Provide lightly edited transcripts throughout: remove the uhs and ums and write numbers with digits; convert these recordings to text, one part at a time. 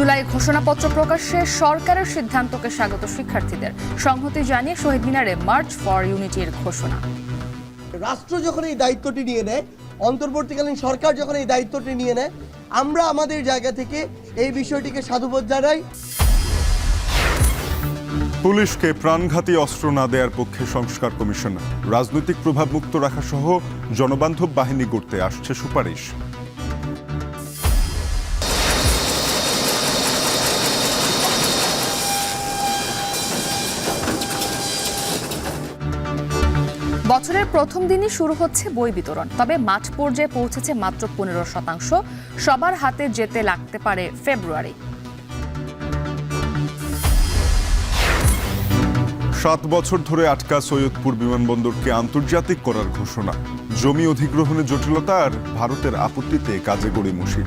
জুলাই ঘোষণাপত্র প্রকাশে সরকারের সিদ্ধান্তকে স্বাগত শিক্ষার্থীদের। সংহতি জানিয়ে শহীদ মিনারে মার্চ ফর ইউনিটির ঘোষণা। রাষ্ট্র যখন এই দায়িত্বটি নিয়ে নেয়, অন্তর্বর্তীকালীন সরকার যখন এই দায়িত্বটি নিয়ে নেয়, আমরা আমাদের জায়গা থেকে এই বিষয়টিকে সাধুবাদ জানাই। পুলিশকে প্রাণঘাতী অস্ত্র না দেওয়ার পক্ষে সংস্কার কমিশন। রাজনৈতিক প্রভাব মুক্ত রাখা সহ জনবান্ধব বাহিনী গড়তে আসছে সুপারিশ। বছরের প্রথম দিনই শুরু হচ্ছে বই বিতরণ, তবে মাঠ পর্যায়ে পৌঁছেছে মাত্র 15%। সবার হাতে যেতে লাগতে পারে ফেব্রুয়ারি। 7 বছর ধরে আটকা সৈয়দপুর বিমানবন্দরকে আন্তর্জাতিক করার ঘোষণা। জমি অধিগ্রহণে জটিলতা আর ভারতের আপত্তিতে কাজে গড়িমসি।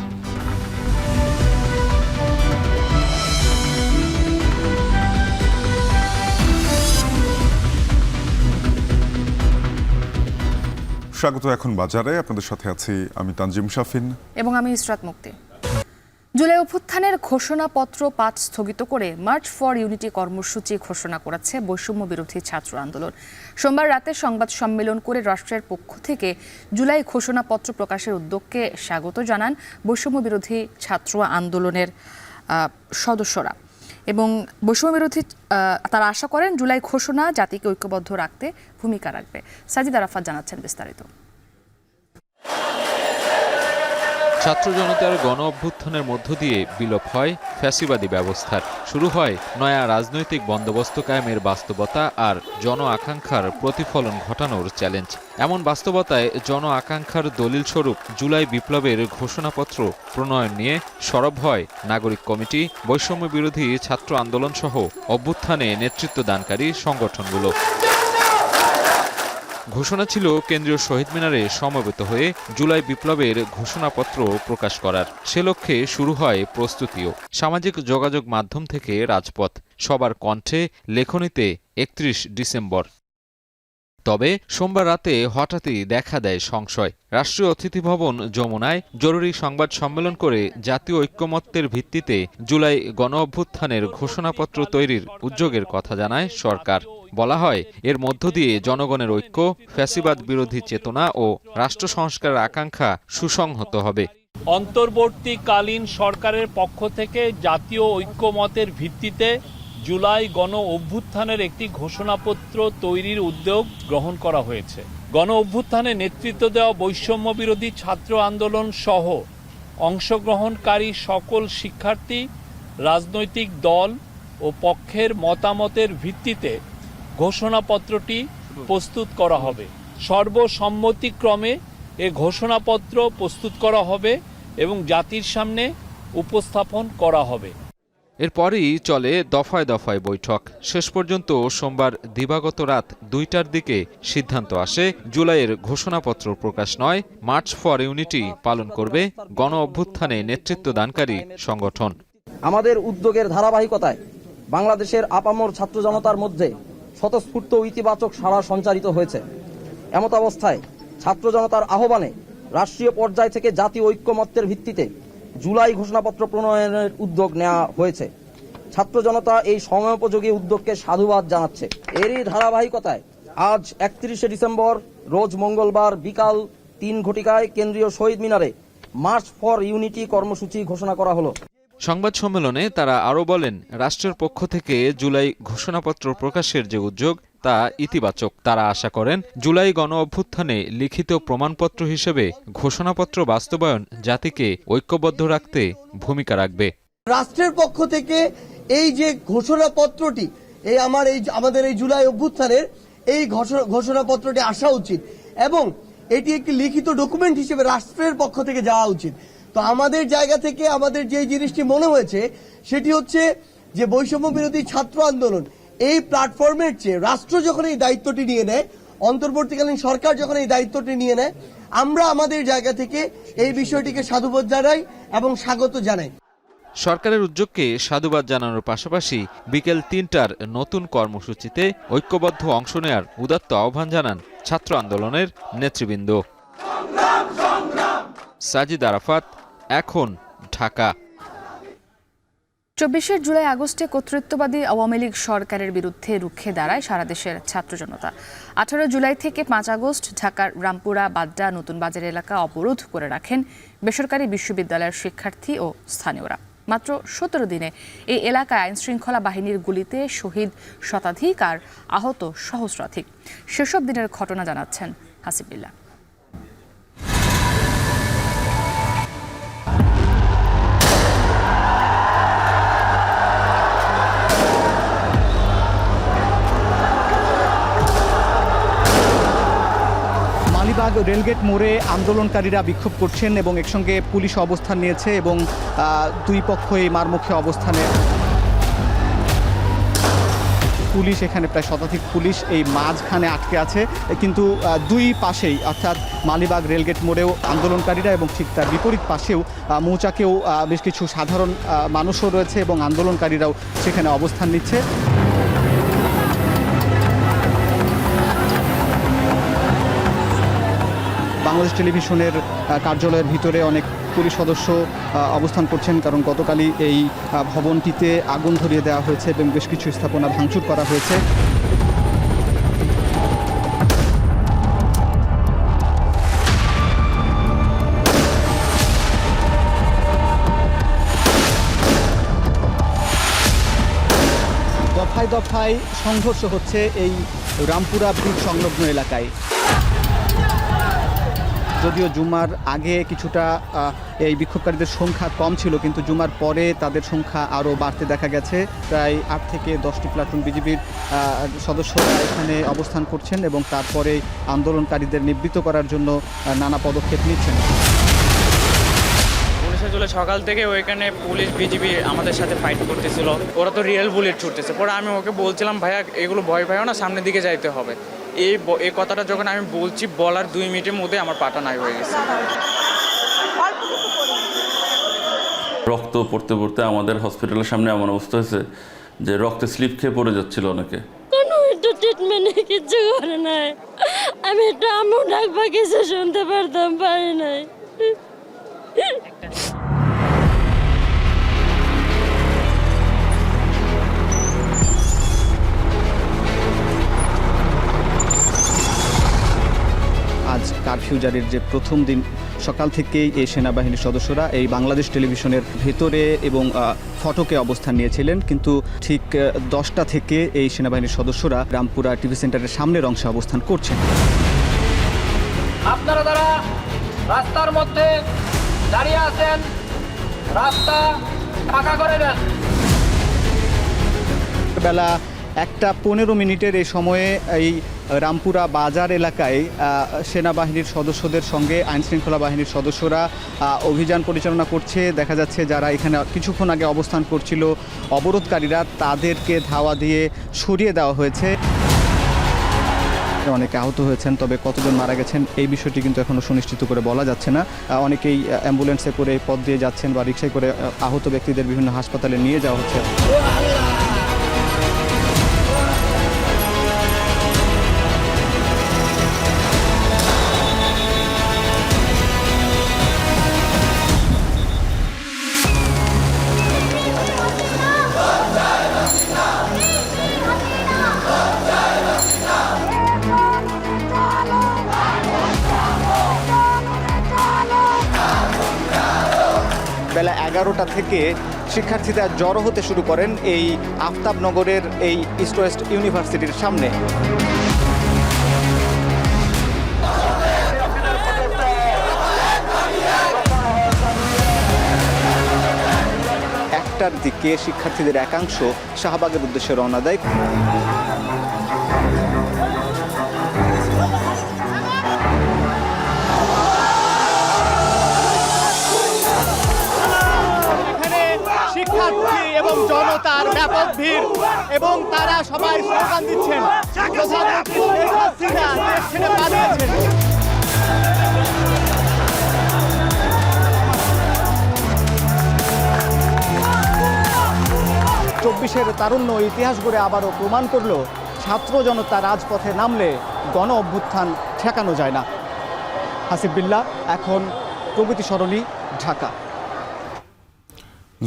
স্বাগত এখন বাজারে, আপনাদের সাথে আছি আমি তানজিম শাফিন এবং আমি ইসরাত মুক্তি। জুলাই অভ্যুত্থানের ঘোষণাপত্র 5 স্থগিত করে মার্চ ফর ইউনিটি কর্মসূচি ঘোষণা করেছে বৈষম্য বিরোধী ছাত্র আন্দোলন। সোমবার রাতে সংবাদ সম্মেলন করে রাষ্ট্রের পক্ষ থেকে জুলাই ঘোষণাপত্র প্রকাশের উদ্যোগকে স্বাগত জানান বৈষম্য বিরোধী ছাত্র আন্দোলনের সদস্যরা এবং বৈষম্য বিরোধী তারা আশা করেন জুলাই ঘোষণা জাতিকে ঐক্যবদ্ধ রাখতে ভূমিকা রাখবে। সাজিদ আরাফাত জানাচ্ছেন বিস্তারিত। ছাত্র জনতার গণ অভ্যুত্থানের মধ্য দিয়ে বিলোপ হয় ফ্যাসিবাদী ব্যবস্থার, শুরু হয় নয়া রাজনৈতিক বন্দোবস্ত কায়েমের বাস্তবতা আর জন আকাঙ্ক্ষার প্রতিফলন ঘটানোর চ্যালেঞ্জ। এমন বাস্তবতায় জন আকাঙ্ক্ষার দলিল স্বরূপ জুলাই বিপ্লবের ঘোষণাপত্র প্রণয়ন নিয়ে সরব হয় নাগরিক কমিটি, বৈষম্য বিরোধী ছাত্র আন্দোলন সহ অভ্যুত্থানে নেতৃত্বদানকারী সংগঠনগুলো। ঘোষণা ছিল কেন্দ্রীয় শহীদ মিনারে সমবেত হয়ে জুলাই বিপ্লবের ঘোষণাপত্র প্রকাশ করার। সে লক্ষ্যে শুরু হয় প্রস্তুতিও। সামাজিক যোগাযোগ মাধ্যম থেকে রাজপথ, সবার কণ্ঠে লেখনীতে 31 ডিসেম্বর। তবে সোমবার রাতে হঠাৎই দেখা দেয় সংশয়। রাষ্ট্রীয় অতিথি ভবন যমুনায় জরুরি সংবাদ সম্মেলন করে জাতীয় ঐক্যমত্যের ভিত্তিতে জুলাই গণ অভ্যুত্থানের ঘোষণাপত্র তৈরির উদ্যোগের কথা জানায় সরকার। বলা হয়, এর মধ্য দিয়ে জনগণের ঐক্য, ফ্যাসিবাদ বিরোধী চেতনা ও রাষ্ট্র সংস্কারের আকাঙ্ক্ষা সুসংহত হবে। অন্তর্বর্তীকালীন সরকারের পক্ষ থেকে জাতীয় ঐক্যমতের ভিত্তিতে জুলাই গণ অভ্যুত্থানের একটি ঘোষণাপত্র তৈরির উদ্যোগ গ্রহণ করা হয়েছে। গণ অভ্যুত্থানে নেতৃত্ব দেওয়া বৈষম্য বিরোধী ছাত্র আন্দোলন সহ অংশগ্রহণকারী সকল শিক্ষার্থী, রাজনৈতিক দল ও পক্ষের মতামতের ভিত্তিতে ঘোষণাপত্রটি প্রস্তুত করা হবে। সর্বসম্মতিক্রমে এ ঘোষণাপত্র প্রস্তুত করা হবে এবং জাতির সামনে উপস্থাপন করা হবে। এরপরই চলে দফায় দফায় বৈঠক। শেষ পর্যন্ত সোমবার দিবাগত রাত 2টার দিকে সিদ্ধান্ত আসে, জুলাইয়ের ঘোষণাপত্র প্রকাশ নয়, মার্চ ফর ইউনিটি পালন করবে গণ অভ্যুত্থানে নেতৃত্বদানকারী সংগঠন। আমাদের উদ্যোগের ধারাবাহিকতায় বাংলাদেশের আপামর ছাত্র জনতার মধ্যে স্বতঃস্ফূর্ত ইতিবাচক সাড়া সঞ্চারিত হয়েছে। এমত অবস্থায় ছাত্র জনতার আহ্বানে রাষ্ট্রীয় পর্যায় থেকে জাতীয় ঐক্যমত্যের ভিত্তিতে জুলাই ঘোষণাপত্র প্রণয়নের উদ্যোগ নেওয়া হয়েছে। ছাত্র জনতা এই সময়োপযোগী উদ্যোগকে সাধুবাদ জানাচ্ছে। এরই ধারাবাহিকতায় আজ 31শে ডিসেম্বর রোজ মঙ্গলবার বিকাল 3 ঘটিকায় কেন্দ্রীয় শহীদ মিনারে মার্চ ফর ইউনিটি কর্মসূচি ঘোষণা করা হলো। সংবাদ সম্মেলনে তারা আরও বলেন, রাষ্ট্রের পক্ষ থেকে জুলাই ঘোষণাপত্র প্রকাশের যে উদ্যোগ তা ইতিবাচক। তারা আশা করেন জুলাই গণ অভ্যুত্থানে লিখিত প্রমাণপত্র হিসেবে ঘোষণাপত্র বাস্তবায়ন জাতিকে ঐক্যবদ্ধ রাখতে ভূমিকা রাখবে। রাষ্ট্রের পক্ষ থেকে এই যে ঘোষণাপত্রটি, আমাদের এই জুলাই অভ্যুত্থানের এই ঘোষণাপত্রটি আসা উচিত এবং এটি একটি লিখিত ডকুমেন্ট হিসেবে রাষ্ট্রের পক্ষ থেকে যাওয়া উচিত। তো আমাদের জায়গা থেকে আমাদের যে জিনিসটি মনে হয়েছে সেটি হচ্ছে যে বৈষম্য বিরোধী ছাত্র আন্দোলন এই প্ল্যাটফর্মের চেয়ে রাষ্ট্র যখন এই দায়িত্বটি নিয়ে নেয়, অন্তর্বর্তীকালীন সরকার যখন এই দায়িত্বটি নিয়ে নেয়, আমরা আমাদের জায়গা থেকে এই বিষয়টিকে সাধুবাদ জানাই এবং স্বাগত জানাই। সরকারের উদ্যোগকে সাধুবাদ জানানোর পাশাপাশি বিকেল 3টার নতুন কর্মসূচিতে ঐক্যবদ্ধ অংশ নেয়ার উদাত্ত আহ্বান জানান ছাত্র আন্দোলনের নেতৃবৃন্দ। সাজিদ আরাফাত, এখন, ঢাকা। 24 জুলাই আগস্টে কর্তৃত্ববাদী আওয়ামী লীগ সরকারের বিরুদ্ধে রুখে দাঁড়ায় সারা দেশের ছাত্র জনতা। 18 জুলাই থেকে 5 আগস্ট ঢাকার রামপুরা, বাড্ডা, নতুন বাজার এলাকা অবরোধ করে রাখেন বেসরকারি বিশ্ববিদ্যালয়ের শিক্ষার্থী ও স্থানীয়রা। মাত্র 17 দিনে এই এলাকায় আইনশৃঙ্খলা বাহিনীর গুলিতে শহীদ শতাধিক আর আহত সহস্রাধিক। সেসব দিনের ঘটনা জানাচ্ছেন হাসিবুল্লাহ। মালিবাগ রেলগেট মোড়ে আন্দোলনকারীরা বিক্ষোভ করছেন এবং একসঙ্গে পুলিশ অবস্থান নিয়েছে এবং দুই পক্ষই মারমুখী অবস্থানে। পুলিশ এখানে প্রায় শতাধিক পুলিশ এই মাঝখানে আটকে আছে, কিন্তু দুই পাশেই অর্থাৎ মালিবাগ রেলগেট মোড়েও আন্দোলনকারীরা এবং ঠিক তার বিপরীত পাশেও মৌচাকেও বেশ কিছু সাধারণ মানুষও রয়েছে এবং আন্দোলনকারীরাও সেখানে অবস্থান নিচ্ছে। বাংলাদেশ টেলিভিশনের কার্যালয়ের ভিতরে অনেক পুলিশ সদস্য অবস্থান করছেন, কারণ গতকালই এই ভবনটিতে আগুন ধরিয়ে দেওয়া হয়েছে এবং বেশ কিছু স্থাপনা ভাঙচুর করা হয়েছে। দফায় দফায় সংঘর্ষ হচ্ছে এই রামপুরা ব্রিজ সংলগ্ন এলাকায়। যদিও জুমার আগে কিছুটা এই বিক্ষোভকারীদের সংখ্যা কম ছিল, কিন্তু জুমার পরে তাদের সংখ্যা আরও বাড়তে দেখা গেছে। প্রায় 8 থেকে 10টি প্লাটুন বিজিবির সদস্যরা এখানে অবস্থান করছেন এবং তারপরে আন্দোলনকারীদের নিবৃত্ত করার জন্য নানা পদক্ষেপ নিচ্ছেন। 19 জুলাই সকাল থেকে ওইখানে পুলিশ বিজিবি আমাদের সাথে ফাইট করতেছিল। ওরা তো রিয়েল বুলেট ছুটতেছে। পরে আমি ওকে বলছিলাম, ভাইয়া এগুলো ভয় পাইও না, সামনের দিকে যাইতে হবে। এই কথাটা যখন আমি বলছি, বলার 2 মিনিটের মধ্যে আমার পাটা নাই হয়ে গেছে। রক্ত পড়তে পড়তে আমাদের হসপিটালের সামনে এমন অবস্থা হয়েছে যে রক্তে স্লিপ খেয়ে পড়ে যাচ্ছিল অনেকে। কোনো একটু ট্রিটমেন্টে কিছু করে নাই। আমি একটু আম্মু ডাকবা কিছু শুনতে পারতাম, পারি নাই। আজ কারফিউ জারির যে প্রথম দিন, সকাল থেকেই এই সেনাবাহিনীর সদস্যরা এই বাংলাদেশ টেলিভিশনের ভেতরে এবং ফটকে অবস্থান নিয়েছিলেন, কিন্তু ঠিক 10টা থেকে এই সেনাবাহিনীর সদস্যরা রামপুরা টিভি সেন্টারের সামনের অংশে অবস্থান করছেন। আপনারা যারা রাস্তার মধ্যে দাঁড়িয়ে আছেন, রাস্তা ফাঁকা করে দেন। বেলা 1:15 এই সময়ে এই রামপুরা বাজার এলাকায় সেনাবাহিনীর সদস্যদের সঙ্গে আইনশৃঙ্খলা বাহিনীর সদস্যরা অভিযান পরিচালনা করছে। দেখা যাচ্ছে যারা এখানে কিছুক্ষণ আগে অবস্থান করছিল অবরোধকারীরা, তাদেরকে ধাওয়া দিয়ে সরিয়ে দেওয়া হয়েছে। অনেকে আহত হয়েছেন, তবে কতজন মারা গেছেন এই বিষয়টি কিন্তু এখনও সুনিশ্চিত করে বলা যাচ্ছে না। অনেকেই অ্যাম্বুলেন্সে করে পথ দিয়ে যাচ্ছেন বা রিকশায় করে আহত ব্যক্তিদের বিভিন্ন হাসপাতালে নিয়ে যাওয়া হচ্ছে। বেলা 11টা থেকে শিক্ষার্থীরা জড়ো হতে শুরু করেন এই আফতাবনগরের এই ইস্ট ওয়েস্ট ইউনিভার্সিটির সামনে। একটার দিকে শিক্ষার্থীদের একাংশ শাহবাগের উদ্দেশ্যে রওনা দেয়। শিক্ষার্থী এবং জনতার ব্যাপক ভিড় এবং তারা সবাই স্লোগান দিচ্ছেন, প্রধানমন্ত্রী শেখ হাসিনা দেশ ছেড়ে পালিয়েছেন। 24-এর তারুণ্য ইতিহাস গড়ে আবারও প্রমাণ করল, ছাত্র জনতা রাজপথে নামলে গণ অভ্যুত্থান ঠেকানো যায় না। হাসিবুল্লাহ, এখন প্রগতি সরণি, ঢাকা।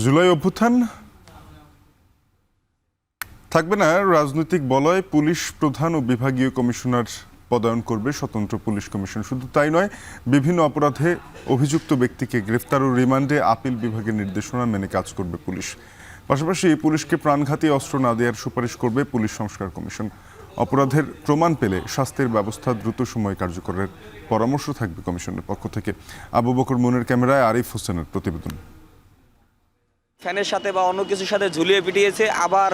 জুলাই অভ্যুত্থান থাকবে না রাজনৈতিক বলয়, পুলিশ প্রধান ও বিভাগীয় কমিশনার পদায়ন করবে স্বতন্ত্র পুলিশ কমিশন। শুধু তাই নয়, বিভিন্ন অপরাধে অভিযুক্ত ব্যক্তিকে গ্রেফতার ও রিমান্ডে আপিল বিভাগের নির্দেশনা মেনে কাজ করবে পুলিশ। পাশাপাশি পুলিশকে প্রাণঘাতী অস্ত্র না দেওয়ার সুপারিশ করবে পুলিশ সংস্কার কমিশন। অপরাধের প্রমাণ পেলে শাস্তির ব্যবস্থা দ্রুত সময়ে কার্যকরের পরামর্শ থাকবে কমিশনের পক্ষ থেকে। আবু বকর মুনের ক্যামেরায় আরিফ হোসেনের প্রতিবেদন। ফ্যানের সাথে বা অন্য কিছুর সাথে ঝুলিয়ে পিটিয়েছে, আবার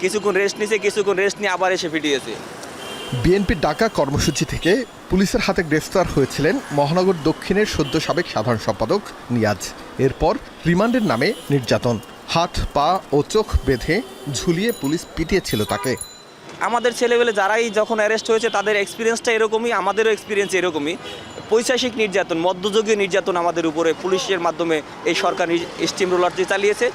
কিছুক্ষণ রেস্ট নিয়েছে, কিছুক্ষণ রেস্ট নিয়ে আবার এসে পিটিয়েছে। বিএনপির ডাকা কর্মসূচি থেকে পুলিশের হাতে গ্রেফতার হয়েছিলেন মহানগর দক্ষিণের সদ্য সাবেক সাধারণ সম্পাদক নিয়াজ। এরপর রিমান্ডের নামে নির্যাতন, হাত পা ও চোখ বেঁধে ঝুলিয়ে পুলিশ পিটিয়েছিল তাকে। আমাদের ছেলেবেলে যারাই যখন অ্যারেস্ট হয়েছে তাদের এক্সপিরিয়েন্সটা এরকমই, আমাদেরও এক্সপিরিয়েন্স এরকমই। পৈশাচিক নির্যাতন, মধ্যযুগীয় নির্যাতন আমাদের উপরে পুলিশের মাধ্যমে এই সরকার স্টিম রোলার দিয়ে চালিয়েছে।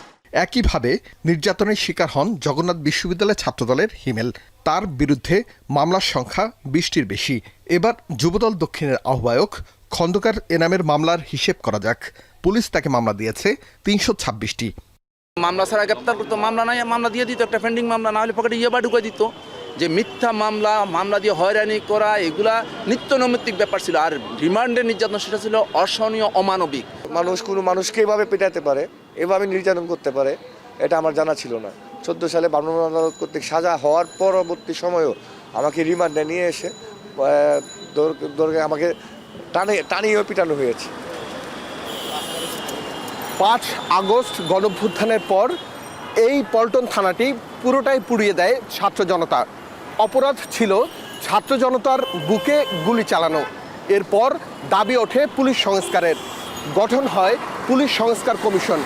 একইভাবে নির্যাতনের শিকার হন জগন্নাথ বিশ্ববিদ্যালয় ছাত্রদলের হিমেল। তার বিরুদ্ধে মামলার সংখ্যা 20টির বেশি। এবার যুবদল দক্ষিণের আহ্বায়ক খন্দকার এনামের মামলার হিসেব করা যাক। পুলিশ তাকে মামলা দিয়েছে 326টি। মামলা ছাড়া গ্রেপ্তার করতো, মামলা নাই, মামলা দিয়ে দিত, একটা পেন্ডিং মামলা না হলে পকেটে ইয়েবা ঢুকে দিত। যে মিথ্যা মামলা দিয়ে হয়রানি করা, এগুলা নিত্য নৈমিত্তিক ব্যাপার ছিল। আর রিমান্ডের নির্যাতন সেটা ছিল অসহনীয়, অমানবিক। কোনো মানুষকে এভাবে পেটাতে পারে, এভাবে নির্যাতন করতে পারে, এটা আমার জানা ছিল না। 14 সালে ভ্রাম্যমাণ আদালত কর্তৃক সাজা হওয়ার পরবর্তী সময়েও আমাকে রিমান্ডে নিয়ে এসে আমাকে টানিয়েও পিটানো হয়েছে। 5 আগস্ট গণঅভ্যুত্থানের পর এই পল্টন থানাটি পুরোটাই পুড়িয়ে দেয় ছাত্র জনতা। অপরাধ ছিল ছাত্র জনতার বুকে গুলি চালানো। এরপর দাবি ওঠে পুলিশ সংস্কারের, গঠন হয় পুলিশ সংস্কার কমিশন।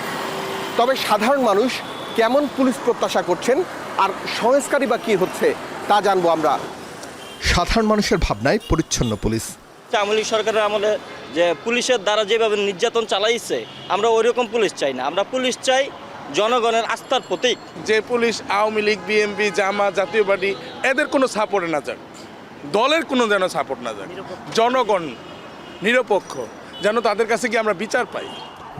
তবে সাধারণ মানুষ কেমন পুলিশ প্রত্যাশা করছেন আর সংস্কারই বা কী হচ্ছে তা জানবো আমরা। সাধারণ মানুষের ভাবনায় পরিচ্ছন্ন পুলিশ। আওয়ামী লীগ সরকারের আমলে যে পুলিশের দ্বারা যেভাবে নির্যাতন চালাইছে, আমরা ওইরকম পুলিশ চাই না। আমরা পুলিশ চাই জনগণের আস্থার প্রতীক। যে পুলিশ আওয়ামী লীগ, বিএনপি, জামাত, জাতীয় পার্টি এদের কোনো সাপোর্টে না যাক, দলের কোনো যেন সাপোর্ট না যাক, জনগণ নিরপেক্ষ যেন তাদের কাছে গিয়ে আমরা বিচার পাই।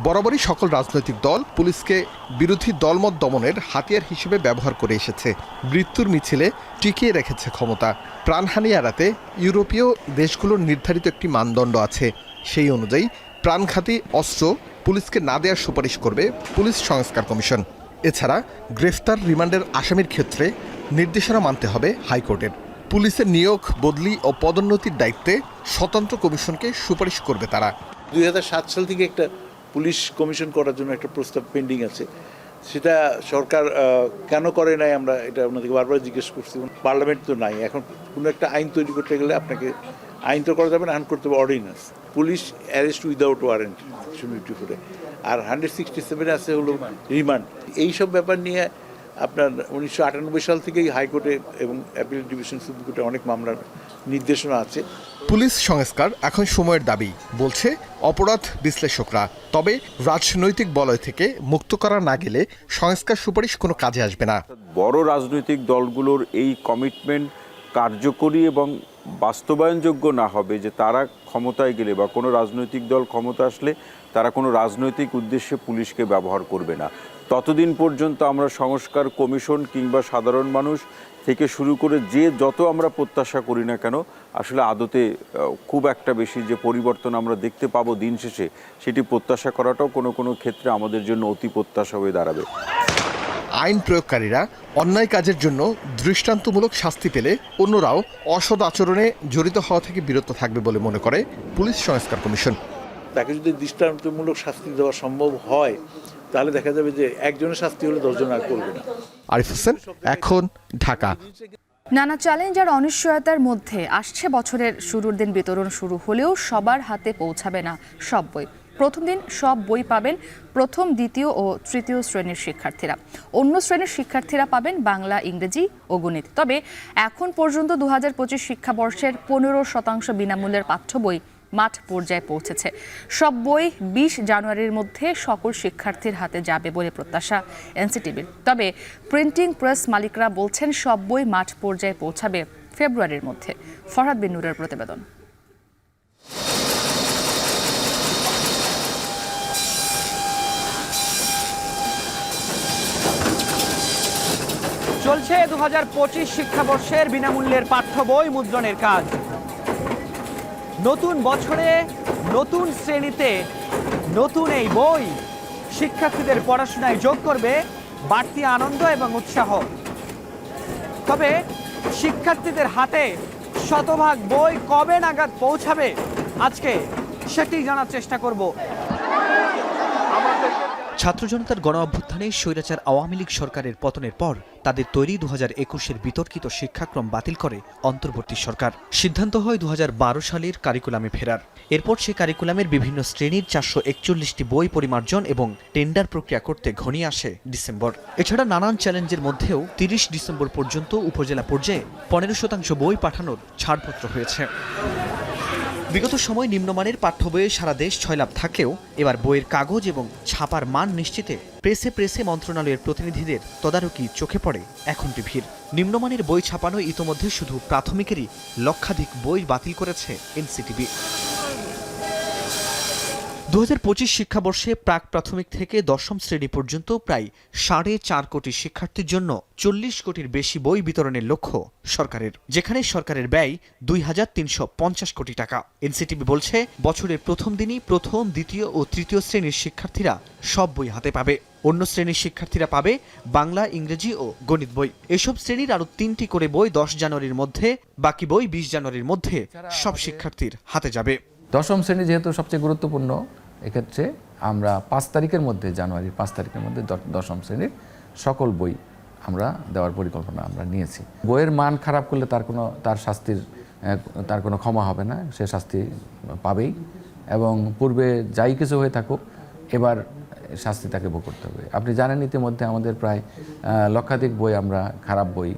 বরাবরই সকল রাজনৈতিক দল পুলিশকে বিরোধী দলমত দমনের হাতিয়ার হিসেবে ব্যবহার করে এসেছে। মৃত্যুর মিছিলে টিকিয়ে রেখেছে ক্ষমতা। প্রাণহানি এড়াতে ইউরোপীয় দেশগুলোর নির্ধারিত একটি মানদণ্ড আছে। সেই অনুযায়ী প্রাণঘাতী অস্ত্র পুলিশকে না দেওয়ার সুপারিশ করবে পুলিশ সংস্কার কমিশন। এছাড়া গ্রেফতার রিমান্ডের আসামির ক্ষেত্রে নির্দেশনা মানতে হবে হাইকোর্টের। পুলিশের নিয়োগ, বদলি ও পদোন্নতির দায়িত্বে স্বতন্ত্র কমিশনকে সুপারিশ করবে তারা। 2007 সাল থেকে একটা পুলিশ কমিশন করার জন্য একটা প্রস্তাব পেন্ডিং আছে। সেটা সরকার কেন করে নাই, আমরা এটা ওনাদেরকে বারবার জিজ্ঞেস করছি। পার্লামেন্ট তো নাই, এখন কোনো একটা আইন তৈরি করতে গেলে আপনাকে আইন তো করা যাবে না, আইন করতে হবে ordinance. Police arrest without warrant 154, আর 167 আছে হলো রিমান্ড। এইসব ব্যাপার নিয়ে আপনার 1998 সাল থেকেই হাইকোর্টে এবং অ্যাপিল ডিভিশন সুপ্রিম কোর্টে অনেক মামলার নির্দেশনা আছে। পুলিশ সংস্কার এখন সময়ের দাবি বলছে অপরাধ বিশ্লেষকরা। তবে রাজনৈতিক বলয় থেকে মুক্ত করা না গেলে সংস্কার সুপারিশ কোনো কাজে আসবে না। বড় রাজনৈতিক দলগুলোর এই কমিটমেন্ট কার্যকরী এবং বাস্তবায়নযোগ্য না হবে যে তারা ক্ষমতায় গেলে বা কোনো রাজনৈতিক দল ক্ষমতা আসলে তারা কোনো রাজনৈতিক উদ্দেশ্যে পুলিশকে ব্যবহার করবে না, ততদিন পর্যন্ত আমরা সংস্কার কমিশন কিংবা সাধারণ মানুষ থেকে শুরু করে যে যত আমরা প্রত্যাশা করি না কেন, আসলে আদতে খুব একটা বেশি যে পরিবর্তন আমরা দেখতে পাবো দিন শেষে, সেটি প্রত্যাশা করাটাও কোনো ক্ষেত্রে আমাদের জন্য অতি প্রত্যাশা হয়ে দাঁড়াবে। আইন প্রয়োগকারীরা অন্যায় কাজের জন্য দৃষ্টান্তমূলক শাস্তি পেলে অন্যরাও অসৎ আচরণে জড়িত হওয়া থেকে বিরত থাকবে বলে মনে করে পুলিশ সংস্কার কমিশন। তাকে যদি দৃষ্টান্তমূলক শাস্তি দেওয়া সম্ভব হয় তাহলে দেখা যাবে যে একজনের শাস্তি হলে 10 জন আর করবে না। আরিফ হোসেন, এখন, ঢাকা। নানা চ্যালেঞ্জ আর অনিশ্চয়তার মধ্যে আসছে বছরের শুরুর দিন বিতরণ শুরু হলেও সবার হাতে পৌঁছাবে না সব বই। প্রথম দিন সব বই পাবেন প্রথম, দ্বিতীয় ও তৃতীয় শ্রেণীর শিক্ষার্থীরা। অন্য শ্রেণীর শিক্ষার্থীরা পাবেন বাংলা, ইংরেজি ও গণিত। তবে এখন পর্যন্ত 2025 শিক্ষাবর্ষের 15% বিনামূল্যের পাঠ্য বই মাঠ পর্যায়ে পৌঁছেছে। সব বই 20 জানুয়ারির মধ্যে সকল শিক্ষার্থীর হাতে যাবে বলে প্রত্যাশা এনসিটিভির। তবে প্রিন্টিং প্রেস মালিকরা বলছেন সব বই মাঠ পর্যায়ে পৌঁছাবে ফেব্রুয়ারির মধ্যে। ফরহাদ বিন নূরের প্রতিবেদন। চলছে 2025 শিক্ষাবর্ষের বিনামূল্যের পাঠ্য বই মুদ্রণের কাজ। নতুন বছরে নতুন শ্রেণীতে নতুন এই বই শিক্ষার্থীদের পড়াশোনায় যোগ করবে বাড়তি আনন্দ এবং উৎসাহ। তবে শিক্ষার্থীদের হাতে শতভাগ বই কবে নাগাদ পৌঁছাবে আজকে সেটি জানার চেষ্টা করব। ছাত্র জনতার গণ অভ্যুত্থানে স্বৈরাচার আওয়ামী লীগ সরকারের পতনের পর তাদের তৈরি 2021-এর বিতর্কিত শিক্ষাক্রম বাতিল করে অন্তর্বর্তী সরকার। সিদ্ধান্ত হয় 2012 সালের কারিকুলামে ফেরার। এরপর সে কারিকুলামের বিভিন্ন শ্রেণীর 441টি বই পরিমার্জন এবং টেন্ডার প্রক্রিয়া করতে ঘনিয়ে আসে ডিসেম্বর। এছাড়া নানান চ্যালেঞ্জের মধ্যেও 30 ডিসেম্বর পর্যন্ত উপজেলা পর্যায়ে 15% বই পাঠানোর ছাড়পত্র হয়েছে। বিগত সময় নিম্নমানের পাঠ্য বইয়ে সারা দেশ 6 লাভ থাকলেও এবার বইয়ের কাগজ এবং ছাপার মান নিশ্চিতে প্রেসে মন্ত্রণালয়ের প্রতিনিধিদের তদারকি চোখে পড়ে এখন টিভির। নিম্নমানের বই ছাপানো ইতোমধ্যে শুধু প্রাথমিকেরই লক্ষাধিক বই বাতিল করেছে এনসিটিবি। 2025 শিক্ষাবর্ষে প্রাক প্রাথমিক থেকে দশম শ্রেণী পর্যন্ত প্রায় 4.5 কোটি শিক্ষার্থীর জন্য 40 কোটির বেশি বই বিতরণের লক্ষ্য সরকারের, যেখানে সরকারের ব্যয় 2350 কোটি টাকা। এনসিটিবি বলছে বছরের প্রথম দিনই প্রথম, দ্বিতীয় ও তৃতীয় শ্রেণীর শিক্ষার্থীরা সব বই হাতে পাবে। অন্য শ্রেণীর শিক্ষার্থীরা পাবে বাংলা, ইংরেজি ও গণিত বই। এসব শ্রেণীর আরও 3টি করে বই 10 জানুয়ারির মধ্যে, বাকি বই 20 জানুয়ারির মধ্যে সব শিক্ষার্থীর হাতে যাবে। দশম শ্রেণী যেহেতু সবচেয়ে গুরুত্বপূর্ণ, এক্ষেত্রে আমরা 5 তারিখের মধ্যে, জানুয়ারির 5 তারিখের মধ্যে দশম শ্রেণীর সকল বই আমরা দেওয়ার পরিকল্পনা আমরা নিয়েছি। বইয়ের মান খারাপ করলে তার কোনো ক্ষমা হবে না, সে শাস্তি পাবেই। এবং পূর্বে যাই কিছু হয়ে থাকুক, এবার শাস্তি তাকে ভোগ করতে হবে। আপনি জানেন ইতিমধ্যে আমাদের প্রায় লক্ষাধিক বই আমরা খারাপ বই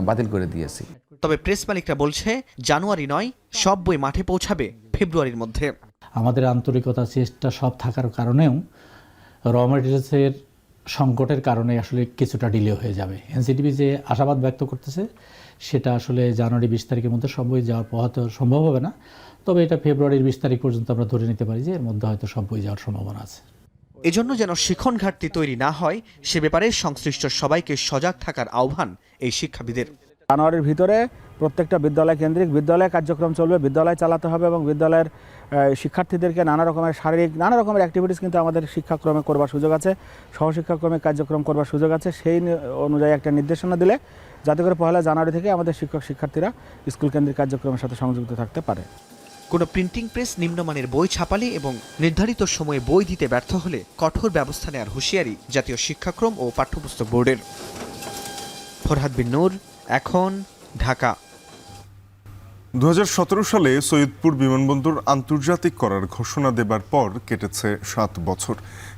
বাতিল করে দিয়েছি। তবে প্রেস মালিকরা বলছে জানুয়ারি নয়, সব বই মাঠে পৌঁছাবে ফেব্রুয়ারির মধ্যে। আমাদের আন্তরিকতা, চেষ্টা সব থাকার কারণেও র মেটেরিয়ালসের সংকটের কারণে আসলে কিছুটা ডিলে হয়ে যাবে। এনসিটিবি যে আশাবাদ ব্যক্ত করতেছে সেটা আসলে জানুয়ারি 20 তারিখের মধ্যে সব বই যাওয়ার হয়তো সম্ভব হবে না, তবে এটা ফেব্রুয়ারির 20 তারিখ পর্যন্ত আমরা ধরে নিতে পারি যে এর মধ্যে হয়তো সব বই যাওয়ার সম্ভাবনা আছে। এজন্য যেন শিখন ঘাটতি তৈরি না হয় সে ব্যাপারে সংশ্লিষ্ট সবাইকে সজাগ থাকার আহ্বান এই শিক্ষাবিদের। জানুয়ারির ভিতরে প্রত্যেকটা বিদ্যালয় কেন্দ্রিক বিদ্যালয় কার্যক্রম চলবে, বিদ্যালয় চালাতে হবে এবং বিদ্যালয়ের শিক্ষার্থীদেরকে নানা রকমের অ্যাক্টিভিটিস কিন্তু আমাদের শিক্ষাক্রমে করবার সুযোগ আছে, সহশিক্ষাক্রমে কার্যক্রম করবার সুযোগ আছে। সেই অনুযায়ী একটা নির্দেশনা দিলে যাতে করে 1 জানুয়ারি থেকে আমাদের শিক্ষার্থীরা স্কুল কেন্দ্রিক কার্যক্রমের সাথে সংযুক্ত থাকতে পারে। কোনো প্রিন্টিং প্রেস নিম্নমানের বই ছাপালে এবং নির্ধারিত সময়ে বই দিতে ব্যর্থ হলে কঠোর ব্যবস্থা নেওয়ার হুঁশিয়ারি জাতীয় শিক্ষাক্রম ও পাঠ্যপুস্তক বোর্ডের। ফরহাদ বিন নূর, এখন, ঢাকা। 2017 সালে সৈয়দপুর বিমানবন্দর আন্তর্জাতিক করার ঘোষণা দেবার পর কেটেছে 7 বছর,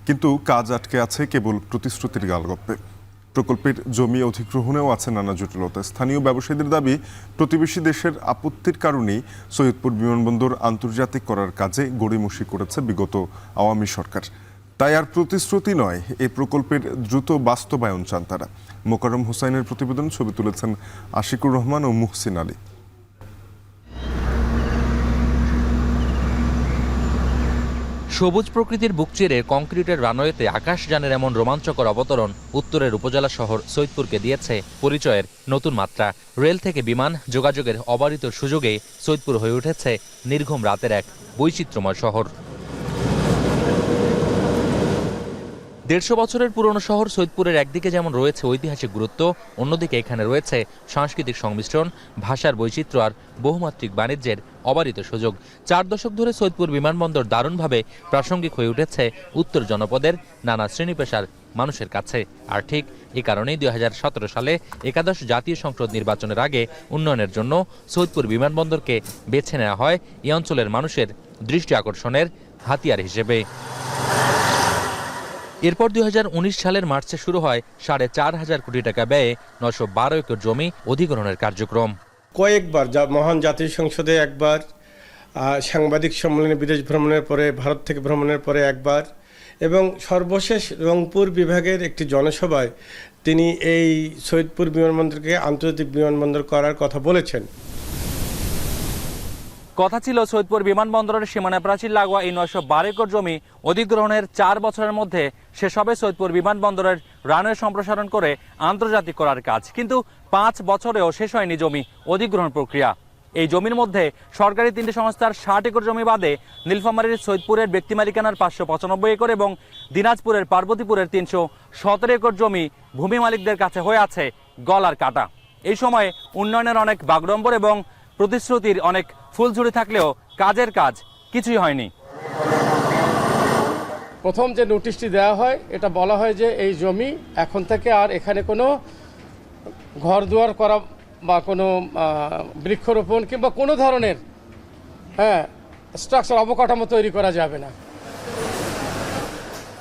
কিন্তু কাজ আটকে আছে কেবল প্রতিশ্রুতির গালগপ্পে। প্রকল্পের জমি অধিগ্রহণেও আছে নানা জটিলতা। স্থানীয় ব্যবসায়ীদের দাবি, প্রতিবেশী দেশের আপত্তির কারণেই সৈয়দপুর বিমানবন্দর আন্তর্জাতিক করার কাজে গড়িমসি করেছে বিগত আওয়ামী সরকার। তাই আর প্রতিশ্রুতি নয়, এই প্রকল্পের দ্রুত বাস্তবায়ন চান তারা। মোকাররম হোসাইনের প্রতিবেদন, ছবি তুলেছেন আশিকুর রহমান ও মুহসিন আলী। সবুজ প্রকৃতির বুক চিরে কংক্রিটের রানওয়েতে আকাশযানের এমন রোমাঞ্চকর অবতরণ উত্তরের উপজেলা শহর সৈয়দপুরকে দিয়েছে পরিচয়ের নতুন মাত্রা। রেল থেকে বিমান যোগাযোগের অবারিত সুযোগে সৈয়দপুর হয়ে উঠেছে নির্ঘুম রাতের এক বৈচিত্র্যময় শহর। 150 বছরের পুরনো শহর সৈয়দপুরের একদিকে যেমন রয়েছে ঐতিহাসিক গুরুত্ব, অন্যদিকে এখানে রয়েছে সাংস্কৃতিক সংমিশ্রণ, ভাষার বৈচিত্র্য আর বহুমাত্রিক বাণিজ্যের অবারিত সুযোগ। 4 দশক ধরে সৈয়দপুর বিমানবন্দর দারুণভাবে প্রাসঙ্গিক হয়ে উঠেছে উত্তর জনপদের নানা শ্রেণী পেশার মানুষের কাছে। আর ঠিক এ কারণেই 2017 সালে একাদশ জাতীয় সংসদ নির্বাচনের আগে উন্নয়নের জন্য সৈয়দপুর বিমানবন্দরকে বেছে নেওয়া হয় এই অঞ্চলের মানুষের দৃষ্টি আকর্ষণের হাতিয়ার হিসেবে। এরপর 2019 সালের মার্চে শুরু হয় 4.5 কোটি টাকা ব্যয়ে 912 একর জমি অধিগ্রহণের কার্যক্রম। কয়েকবার মহান জাতীয় সংসদে একবার, সাংবাদিক সম্মেলনে বিদেশ ভ্রমণের পরে, ভারত থেকে ভ্রমণের পরে একবার, এবং সর্বশেষ রংপুর বিভাগের একটি জনসভায় তিনি এই সৈয়দপুর বিমানবন্দরকে আন্তর্জাতিক বিমানবন্দর করার কথা বলেছেন। কথা ছিল সৈয়দপুর বিমানবন্দরের সীমানা প্রাচীর লাগোয়া এই 912 একর জমি অধিগ্রহণের 4 বছরের মধ্যে শেষ হবে সৈয়দপুর বিমানবন্দরের রানওয়ে সম্প্রসারণ করে আন্তর্জাতিক করার কাজ। কিন্তু 5 বছরেও শেষ হয়নি জমি অধিগ্রহণ প্রক্রিয়া। এই জমির মধ্যে সরকারি 3টি সংস্থার 60 একর জমি বাদে নীলফামারীর সৈয়দপুরের ব্যক্তি মালিকানার 595 একর এবং দিনাজপুরের পার্বতীপুরের 317 একর জমি ভূমি মালিকদের কাছে হয়ে আছে গলার কাটা। এই সময়ে উন্নয়নের অনেক বাগড়ম্বর এবং প্রতিশ্রুতির অনেক ফুলঝুরি থাকলেও কাজের কাজ কিছুই হয়নি। প্রথম যে নোটিশটি দেওয়া হয় এটা বলা হয় যে এই জমি এখন থেকে আর এখানে কোনো ঘরদুয়ার করা বা কোনো বৃক্ষরোপণ কিংবা কোনো ধরনের স্ট্রাকচার অবকাঠামো তৈরি করা যাবে না।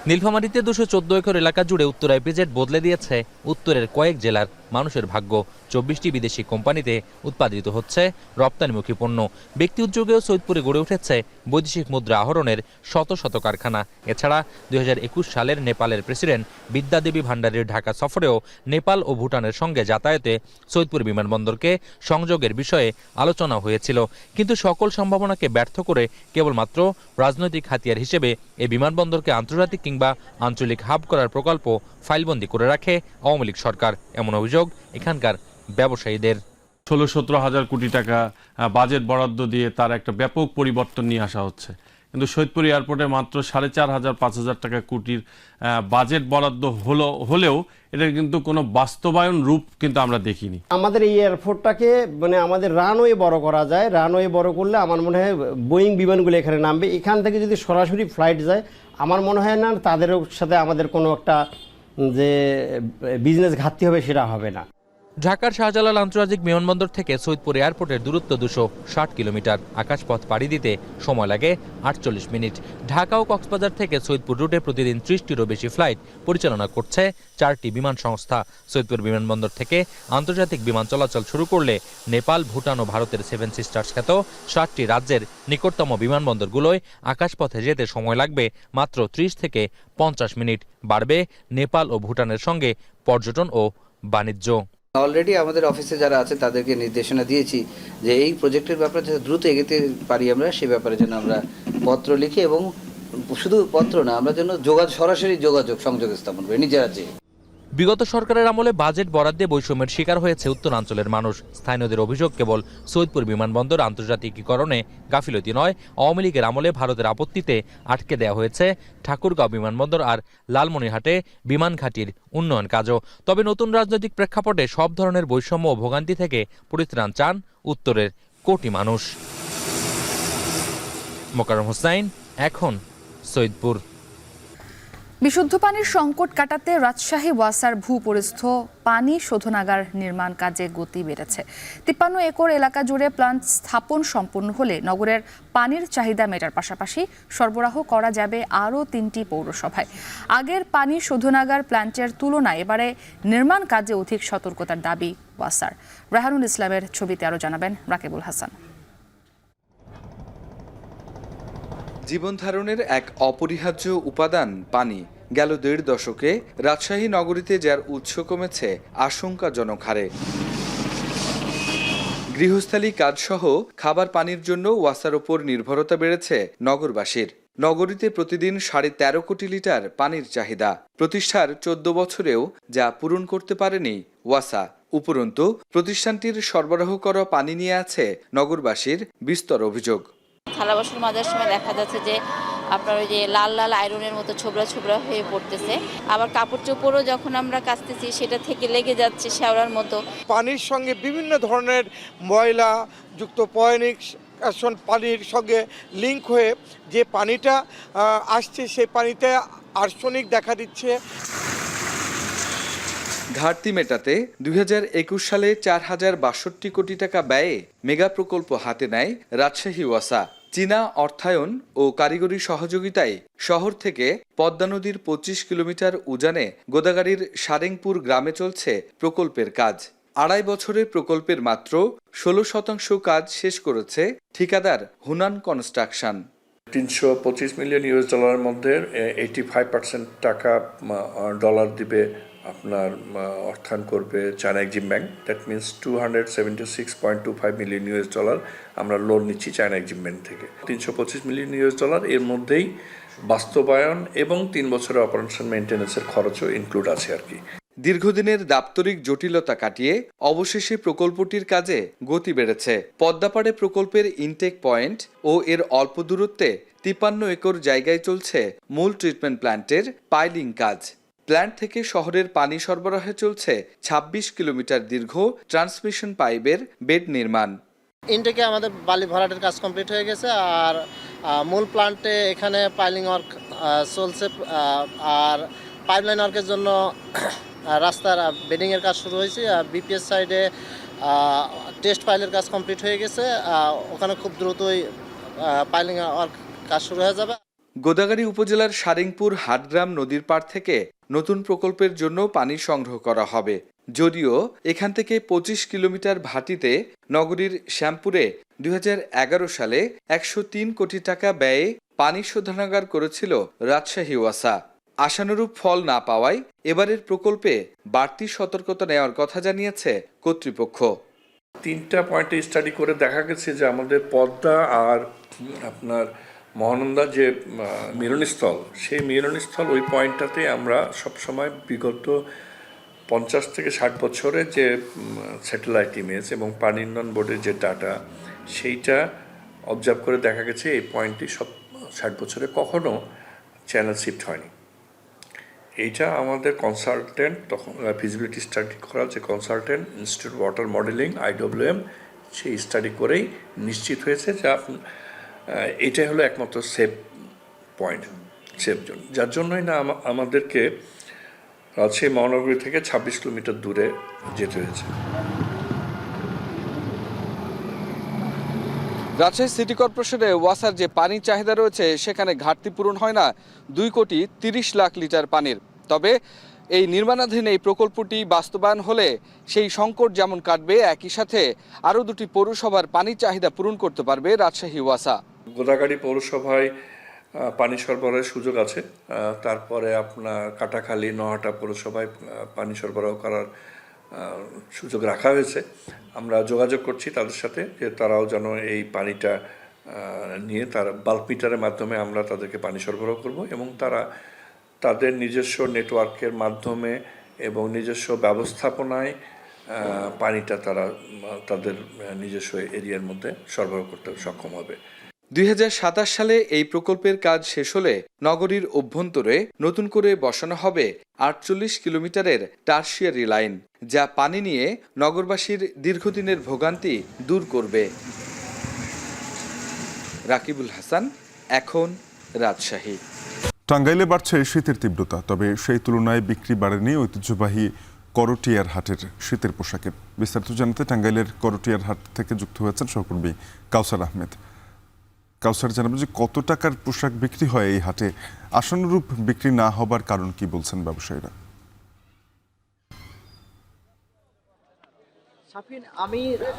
নীলফামারীতে 214 একর এলাকা জুড়ে উত্তর ইপিজেড বদলে দিয়েছে উত্তরের কয়েক জেলার মানুষের ভাগ্য। 24টি বিদেশি কোম্পানিতে উৎপাদিত হচ্ছে রপ্তানিমুখী পণ্য। ব্যক্তি উদ্যোগেও সৈয়দপুরে গড়ে উঠেছে বৈদেশিক মুদ্রা আহরণের শত শত কারখানা। এছাড়া 2021 সালের নেপালের প্রেসিডেন্ট বিদ্যাদেবী ভান্ডারীর ঢাকা সফরেও নেপাল ও ভুটানের সঙ্গে যাতায়াতে সৈয়দপুর বিমানবন্দরকে সংযোগের বিষয়ে আলোচনা হয়েছিল। কিন্তু সকল সম্ভাবনাকে ব্যর্থ করে কেবলমাত্র রাজনৈতিক হাতিয়ার হিসেবে এই বিমানবন্দরকে আন্তর্জাতিক কিংবা আঞ্চলিক হাব করার প্রকল্প ফাইলবন্দি করে রাখে আওয়ামী লীগ সরকার, এমন অভিযোগ এখানকার ব্যবসায়ীদের। 16-17 হাজার কোটি টাকা বাজেট বরাদ্দ দিয়ে তার একটা ব্যাপক পরিবর্তন নিয়ে আসা হচ্ছে, কিন্তু সৈয়দপুর এয়ারপোর্টে মাত্র 4,500-5,000 টাকা কোটির বাজেট বরাদ্দ হলেও এটা কিন্তু কোনো বাস্তবায়ন রূপ কিন্তু আমরা দেখিনি। আমাদের এই এয়ারপোর্টটাকে মানে আমাদের রানওয়ে বড় করা যায়, রানওয়ে বড় করলে আমার মনে হয় বোয়িং বিমানগুলো এখানে নামবে। এখান থেকে যদি সরাসরি ফ্লাইট যায় আমার মনে হয় না তাদের সাথে আমাদের কোনো একটা যে বিজনেস ঘাটতি হবে সেটা হবে না। ঢাকার শাহজালাল আন্তর্জাতিক বিমানবন্দর থেকে সৈয়দপুর এয়ারপোর্টের দূরত্ব 260 কিলোমিটার। আকাশপথ পাড়ি দিতে সময় লাগে 48 মিনিট। ঢাকা ও কক্সবাজার থেকে সৈয়দপুর রুটে প্রতিদিন 30টিরও বেশি ফ্লাইট পরিচালনা করছে 4টি বিমান সংস্থা। সৈয়দপুর বিমানবন্দর থেকে আন্তর্জাতিক বিমান চলাচল শুরু করলে নেপাল, ভুটান ও ভারতের 7 সিস্টার্স খ্যাত 7টি রাজ্যের নিকটতম বিমানবন্দরগুলোয় আকাশপথে যেতে সময় লাগবে মাত্র 30 থেকে 50 মিনিট। বাড়বে নেপাল ও ভুটানের সঙ্গে পর্যটন ও বাণিজ্য। অলরেডি আমাদের অফিসে যারা আছে তাদেরকে নির্দেশনা দিয়েছি যে এই প্রজেক্টের ব্যাপারে যাতে দ্রুত এগোতে পারি আমরা, সে ব্যাপারে যেন আমরা পত্র লিখি এবং শুধু পত্র না, আমরা যেন সরাসরি সংযোগ স্থাপন করি নিজেরা চেয়ে। বিগত সরকারের আমলে বাজেট বরাদ্দে বৈষম্যের শিকার হয়েছে উত্তরাঞ্চলের মানুষ। স্থানীয়দের অভিযোগ কেবল সৈয়দপুর বিমানবন্দর আন্তর্জাতিকীকরণে গাফিলতি নয়, আওয়ামী লীগের আমলে ভারতের আপত্তিতে আটকে দেওয়া হয়েছে ঠাকুরগাঁও বিমানবন্দর আর লালমনিরহাটে বিমান ঘাঁটির উন্নয়ন কাজও। তবে নতুন রাজনৈতিক প্রেক্ষাপটে সব ধরনের বৈষম্য ও ভোগান্তি থেকে পরিত্রাণ চান উত্তরের কোটি মানুষ। মোকাররম হোসাইন, এখন সৈয়দপুর। বিশুদ্ধ পানির সংকট কাটাতে রাজশাহী ওয়াসার ভূপরিস্থ পানি শোধনাগার নির্মাণ কাজে গতি বেড়েছে। 53 একর এলাকা জুড়ে প্লান্ট স্থাপন সম্পন্ন হলে নগরের পানির চাহিদা মেটার পাশাপাশি সরবরাহ করা যাবে আরও 3টি পৌরসভায়। আগের পানি শোধনাগার প্ল্যান্টের তুলনায় এবারে নির্মাণ কাজে অধিক সতর্কতার দাবি ওয়াসার। রাহানুল ইসলামের ছবিতে আরও জানাবেন রাকিবুল হাসান। জীবন ধারণের এক অপরিহার্য উপাদান পানি। গেল 1.5 দশকে রাজশাহী নগরীতে যার উৎস কমেছে আশঙ্কাজনক হারে। গৃহস্থালী কাজসহ খাবার পানির জন্য ওয়াসার ওপর নির্ভরতা বেড়েছে নগরবাসীর। নগরীতে প্রতিদিন 13.5 কোটি লিটার পানির চাহিদা। প্রতিষ্ঠার 14 বছরেও যা পূরণ করতে পারেনি ওয়াসা। উপরন্তু প্রতিষ্ঠানটির সরবরাহ করা পানি নিয়ে আছে নগরবাসীর বিস্তর অভিযোগ। থালা বাসন মাজার সময় দেখা যাচ্ছে যে আপনার ওই যে লাল লাল আয়রনের মতো ছোবরা ছোবরা হয়ে পড়তেছে। আবার কাপড় চোপড়ও যখন আমরা কাচতেছি সেটা থেকে লেগে যাচ্ছে শ্যাওলার মতো। পানির সঙ্গে বিভিন্ন ধরনের ময়লা যুক্ত পয়নিক পানির সঙ্গে লিঙ্ক হয়ে যে পানিটা আসছে সেই পানিতে আর্সেনিক দেখা দিচ্ছে। ঘাটতি মেটাতে 2021 সালে 4,062 কোটি টাকা ব্যয়ে মেগা প্রকল্প হাতে নেয় রাজশাহী ওয়াসা। চীনা অর্থায়ন ও কারিগরি সহযোগিতায় শহর থেকে পদ্মা নদীর 25 কিলোমিটার উজানে গোদাগাড়ির সারেংপুর গ্রামে চলছে প্রকল্পের কাজ। 2.5 বছরে প্রকল্পের মাত্র 16% কাজ শেষ করেছে ঠিকাদার হুনান কনস্ট্রাকশন। $325 মিলিয়ন মধ্যে 85% টাকা ডলার দিবে আপনার অর্থায়ন করবে China Exim bank. That means $276.25 million আমরা লোন নিচ্ছি চায়না এক্সিম ব্যাংক থেকে। $325 মিলিয়ন এর মধ্যেই বাস্তবায়ন এবং 3 বছরের অপারেশন মেইনটেন্যান্সের খরচও ইনক্লুড আছে আর কি। দীর্ঘদিনের দাপ্তরিক জটিলতা কাটিয়ে অবশেষে প্রকল্পটির কাজে গতি বেড়েছে। পদ্মাপাড়ে প্রকল্পের ইনটেক পয়েন্ট ও এর অল্প দূরত্বে 53 একর জায়গায় চলছে মূল ট্রিটমেন্ট প্ল্যান্টের পাইলিং কাজ। প্ল্যান্ট থেকে শহরের পানি সরবরাহে চলছে 26 কিলোমিটার দীর্ঘ ট্রান্সমিশন পাইপের বেড নির্মাণ। ইনটেকে আমাদের বালি ভরাটের কাজ কমপ্লিট হয়ে গেছে, আর মূল প্ল্যান্টে এখানে পাইলিং ওয়ার্ক চলছে, আর পাইপলাইন ওয়ার্কের জন্য রাস্তার বেডিংয়ের কাজ শুরু হয়েছে। বিপিএস সাইডে টেস্ট ফাইলের কাজ কমপ্লিট হয়ে গেছে, ওখানে খুব দ্রুতই পাইলিং ওয়ার্ক কাজ শুরু হয়ে যাবে। গোদাগাড়ী উপজেলার সারিংপুর হাটগ্রাম নদীর পাড় থেকে নতুন প্রকল্পের জন্য পানি সংগ্রহ করা হবে। যদিও এখান থেকে 25 কিলোমিটার ভাটিতে নগরীর শ্যামপুরে 2011 সালে 103 কোটি টাকা ব্যয়ে পানি শোধনাগার করেছিল রাজশাহী ওয়াসা। আশানুরূপ ফল না পাওয়ায় এবারের প্রকল্পে বাড়তি সতর্কতা নেওয়ার কথা জানিয়েছে কর্তৃপক্ষ। 3টা পয়েন্টে স্টাডি করে দেখা গেছে যে আমাদের পদ্মা আর আপনার মহানন্দা যে মিলনস্থল, সেই মিলনস্থল ওই পয়েন্টটাতে আমরা সবসময় বিগত 50 থেকে 60 বছরে যে স্যাটেলাইট ইমেজ এবং পানি উন্নয়ন বোর্ডের যে ডাটা, সেইটা অবজার্ভ করে দেখা গেছে এই পয়েন্টটি 60 বছরে কখনো চ্যানেল শিফট হয়নি। এইটা আমাদের কনসালটেন্ট, তখন ফিজিবিলিটি স্টাডি করা যে consultant institute water modelling IWM, সেই স্টাডি করেই নিশ্চিত হয়েছে যে এটাই হলো একমাত্র সেফ পয়েন্ট, সেফ জোন, যার জন্যই না আমাদেরকে রাজশাহী মহানগরী থেকে 26 কিলোমিটার দূরে যেতে হয়েছে। রাজশাহী সিটি কর্পোরেশনে ওয়াসার যে পানির চাহিদা রয়েছে সেখানে ঘাটতি পূরণ হয় না 2,30,00,000 লিটার পানির। তবে এই নির্মাণাধীন এই প্রকল্পটি বাস্তবায়ন হলে সেই সংকট যেমন কাটবে, একই সাথে আরও 2টি পৌরসভার পানির চাহিদা পূরণ করতে পারবে রাজশাহী ওয়াসা। গোদাগাড়ী পৌরসভায় পানি সরবরাহের সুযোগ আছে, তারপরে আপনার কাটাখালী, নহাটা পৌরসভায় পানি সরবরাহ করার সুযোগ রাখা হয়েছে। আমরা যোগাযোগ করছি তাদের সাথে যে তারাও যেন এই পানিটা নিয়ে তারা বাল্ক মিটারের মাধ্যমে আমরা তাদেরকে পানি সরবরাহ করব এবং তারা তাদের নিজস্ব নেটওয়ার্কের মাধ্যমে এবং নিজস্ব ব্যবস্থাপনায় পানিটা তারা তাদের নিজস্ব এরিয়ার মধ্যে সরবরাহ করতে সক্ষম হবে। 2027 সালে এই প্রকল্পের কাজ শেষ হলে নগরীর অভ্যন্তরে নতুন করে বসানো হবে 48 কিলোমিটারের টারশিয়ারি লাইন, যা পানি নিয়ে নগরবাসীর দীর্ঘদিনের ভোগান্তি দূর করবে। রাকিবুল হাসান, এখন রাজশাহী। টাঙ্গাইলে বাড়ছে শীতের তীব্রতা, তবে সেই তুলনায় বিক্রি বাড়েনি ঐতিহ্যবাহী করটিয়ার হাটের শীতের পোশাকের। বিস্তারিত জানাতে টাঙ্গাইলের করটিয়ার হাট থেকে যুক্ত হয়েছেন সহকর্মী কাউসার আহমেদ। কাউসার, জানাবেন যে কত টাকার পোশাক বিক্রি হয় এই হাটে? আশানুরূপ বিক্রি না হবার কারণ কি বলছেন ব্যবসায়ীরা? সাফিন,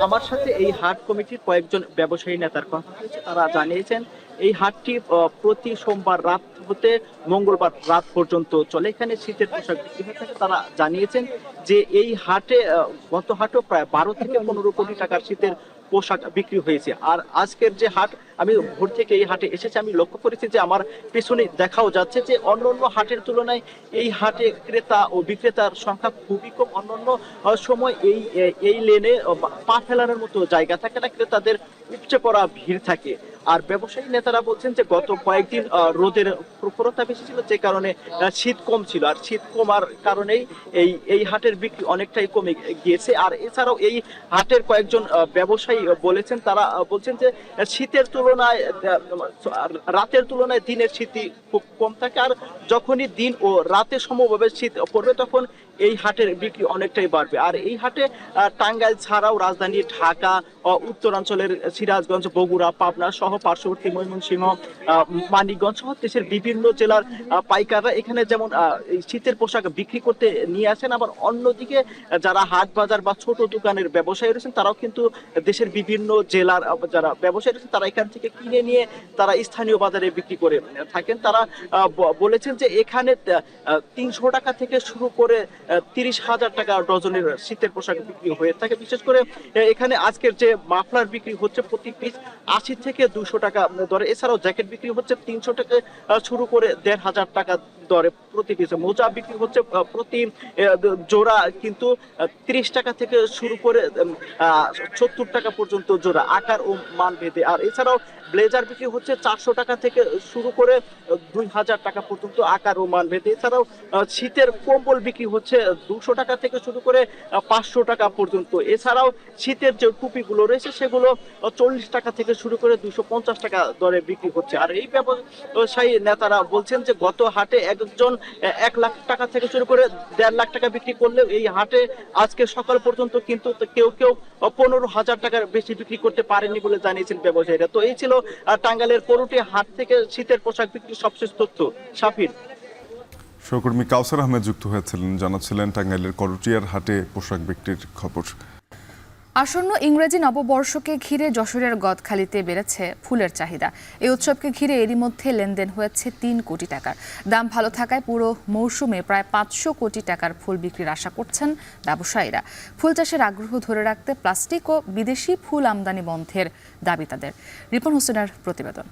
আমার সাথে এই হাট কমিটির কয়েকজন ব্যবসায়ী নেতার কথা হয়েছে। তারা জানিয়েছেন এই হাটটি প্রতি সোমবার রাত হতে মঙ্গলবার রাত পর্যন্ত চলে। এখানে শীতের পোশাক বিক্রি হয়ে থাকে। তারা জানিয়েছেন যে এই হাটে গত হাটও প্রায় 12 থেকে 15 কোটি টাকার শীতের পোশাক বিক্রি হয়েছে। আর আজকের যে হাট, আমি ভোর থেকে এই হাটে এসেছি, আমি লক্ষ্য করেছি যে আমার পেছনে দেখাও যাচ্ছে যে অন্যান্য হাটের তুলনায় এই হাটে ক্রেতা ও বিক্রেতার সংখ্যা খুবই কম। অন্যান্য সময় এই লেনে পা ফেলানোর মতো জায়গা থাকে না, ক্রেতাদের উপচে পড়া ভিড় থাকে। আর ব্যবসায়ী নেতারা বলছেন যে গত কয়েকদিন রোদের প্রখরতা বেশি ছিল, যে কারণে শীত কম ছিল, আর শীত কমার কারণেই এই হাটের বিক্রি অনেকটাই কমে গিয়েছে। আর এছাড়াও এই হাটের কয়েকজন ব্যবসায়ী বলেছেন, তারা বলছেন যে শীতের তুলনায় রাতের তুলনায় দিনের শীতই খুব কম থাকে, আর যখনই দিন ও রাতে সমভাবে শীত পড়বে তখন এই হাটের বিক্রি অনেকটাই বাড়বে। আর এই হাটে টাঙ্গাইল ছাড়াও রাজধানী ঢাকা, উত্তরাঞ্চলের সিরাজগঞ্জ, বগুড়া, পাবনা সহ পার্শ্ববর্তী ময়মনসিংহ, মানিকগঞ্জ সহ দেশের বিভিন্ন জেলার পাইকাররা এখানে যেমন শীতের পোশাক বিক্রি করতে নিয়ে আসেন, আবার অন্যদিকে যারা হাট বাজার বা ছোট দোকানের ব্যবসায়ী রয়েছেন তারাও কিন্তু দেশের বিভিন্ন জেলার যারা ব্যবসায়ী রয়েছেন তারা এখান থেকে কিনে নিয়ে তারা স্থানীয় বাজারে বিক্রি করে থাকেন। তারা বলেছেন যে এখানে 300 টাকা থেকে শুরু করে 30,000 টাকা ডজনের শীতের পোশাক বিক্রি হয়ে থাকে। বিশেষ করে এখানে আজকের যে মাফলার বিক্রি হচ্ছে প্রতি পিস 80 থেকে 200 টাকা দরে। এছাড়াও জ্যাকেট বিক্রি হচ্ছে 300 থেকে শুরু করে 1,500 টাকা দরে প্রতি পিস। মোজা বিক্রি হচ্ছে প্রতি জোড়া কিন্তু 30 টাকা থেকে শুরু করে 70 টাকা পর্যন্ত জোড়া, আকার ও মান ভেদে। আর এছাড়াও ব্লেজার বিক্রি হচ্ছে 400 টাকা থেকে শুরু করে 2,000 টাকা পর্যন্ত আকার ও মান ভেদে। এছাড়াও শীতের কম্বল বিক্রি হচ্ছে 200 টাকা থেকে শুরু করে 500 টাকা পর্যন্ত। এছাড়াও শীতের যে টুপিগুলো রয়েছে সেগুলো 40 টাকা থেকে শুরু করে 250 টাকা দরে বিক্রি হচ্ছে। আর এই ব্যবসায়ী নেতারা বলছেন যে গত হাটে একজন 1 লাখ টাকা থেকে শুরু করে 1.5 লাখ টাকা বিক্রি করলেও এই হাটে আজকে সকাল পর্যন্ত কিন্তু কেউ 15,000 টাকার বেশি বিক্রি করতে পারেনি বলে জানিয়েছেন ব্যবসায়ীরা। তো এই ছিল টাঙ্গাইলের করুটি হাট থেকে শীতের পোশাক বিক্রির সবশেষ তথ্য। শাফির। সহকর্মী কাউসার আহমেদ যুক্ত হয়েছিলেন, জানাচ্ছিলেন টাঙ্গাইলের করটিয়ার হাটে পোশাক বিক্রির খবর। আসন্ন ইংরেজি নববর্ষকে ঘিরে যশোরের গদখালিতে বেড়েছে ফুলের চাহিদা। এই উৎসবকে ঘিরে এরই মধ্যে লেনদেন হয়েছে 3 কোটি টাকার। দাম ভালো থাকায় পুরো মৌসুমে প্রায় 500 কোটি টাকার ফুল বিক্রির আশা করছেন ব্যবসায়ীরা। ফুল চাষের আগ্রহ ধরে রাখতে প্লাস্টিক ও বিদেশি ফুল আমদানি বন্ধের দাবি তাদের। রিপন হোসেনের প্রতিবেদন।